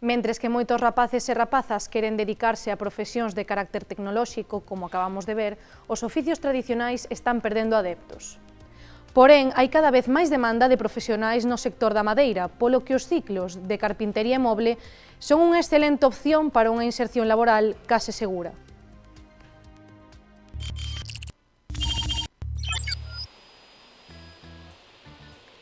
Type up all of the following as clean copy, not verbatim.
Mentres que moitos rapaces e rapazas queren dedicarse a profesións de carácter tecnolóxico, como acabamos de ver, os oficios tradicionais están perdendo adeptos. Porén, hai cada vez máis demanda de profesionais no sector da madeira, polo que os ciclos de carpintería e moble son unha excelente opción para unha inserción laboral case segura.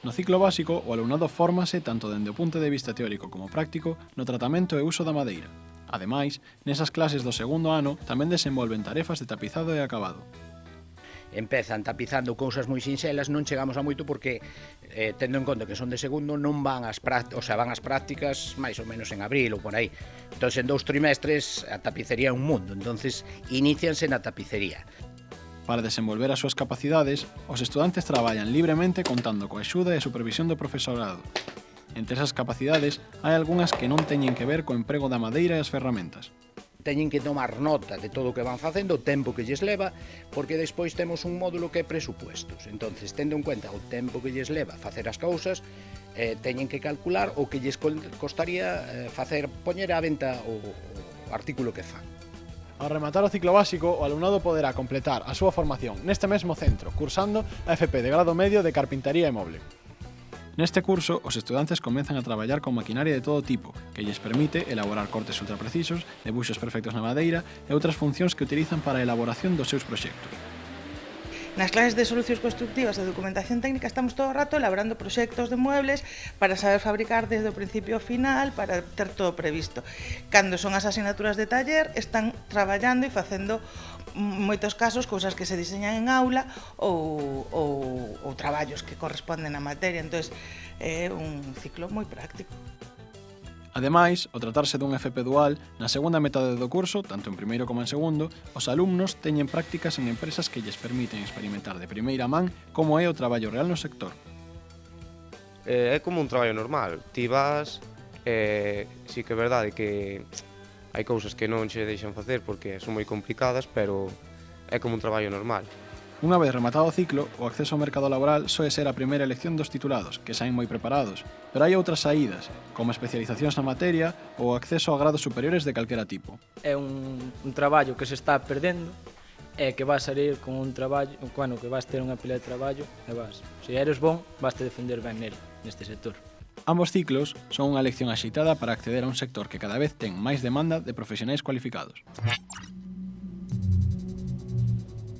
No ciclo básico, o alumnado fórmase tanto dende o punto de vista teórico como práctico no tratamento e uso da madeira. Ademais, nesas clases do segundo ano tamén desenvolven tarefas de tapizado e acabado. Empezan tapizando cousas moi sinxelas, non chegamos a moito porque, tendo en conta que son de segundo, non van ás prácticas máis ou menos en abril ou por aí. Entón, en 2 trimestres, a tapicería é un mundo, entonces inícianse na tapicería. Para desenvolver as súas capacidades, os estudantes traballan libremente contando coa axuda e a supervisión do profesorado. Entre esas capacidades, hai algunhas que non teñen que ver co emprego da madeira e as ferramentas. Teñen que tomar nota de todo o que van facendo, o tempo que lles leva, porque despois temos un módulo que é presupuestos. Entonces, tendo en cuenta o tempo que lles leva facer as cousas, teñen que calcular o que lles costaría poñer á venta o artículo que fan. Ao rematar o ciclo básico, o alumnado poderá completar a súa formación neste mesmo centro, cursando a FP de grado medio de Carpintaría e Moble. Neste curso, os estudantes comezan a traballar con maquinaria de todo tipo, que lles permite elaborar cortes ultraprecisos, debuxos perfectos na madeira e outras funcións que utilizan para a elaboración dos seus proxectos. Nas clases de solucións constructivas e documentación técnica estamos todo o rato elaborando proxectos de muebles para saber fabricar desde o principio ao final, para ter todo previsto. Cando son as asignaturas de taller, están traballando e facendo moitos casos cousas que se diseñan en aula ou traballos que corresponden á materia, entón é un ciclo moi práctico. Ademais, ao tratarse dun FP dual, na segunda metade do curso, tanto en primeiro como en segundo, os alumnos teñen prácticas en empresas que lles permiten experimentar de primeira man como é o traballo real no sector. É como un traballo normal. Ti vas, si que é verdade que hai cousas que non che deixan facer porque son moi complicadas, pero é como un traballo normal. Unha vez rematado o ciclo, o acceso ao mercado laboral soe ser a primeira elección dos titulados, que saen moi preparados, pero hai outras saídas, como especializacións na materia ou acceso a grados superiores de calquera tipo. É un traballo que se está perdendo e que vas salir con un traballo, que vas ter unha pila de traballo e vas, se eres bon, vas te defender ben neste sector. Ambos ciclos son unha lección axeitada para acceder a un sector que cada vez ten máis demanda de profesionais cualificados.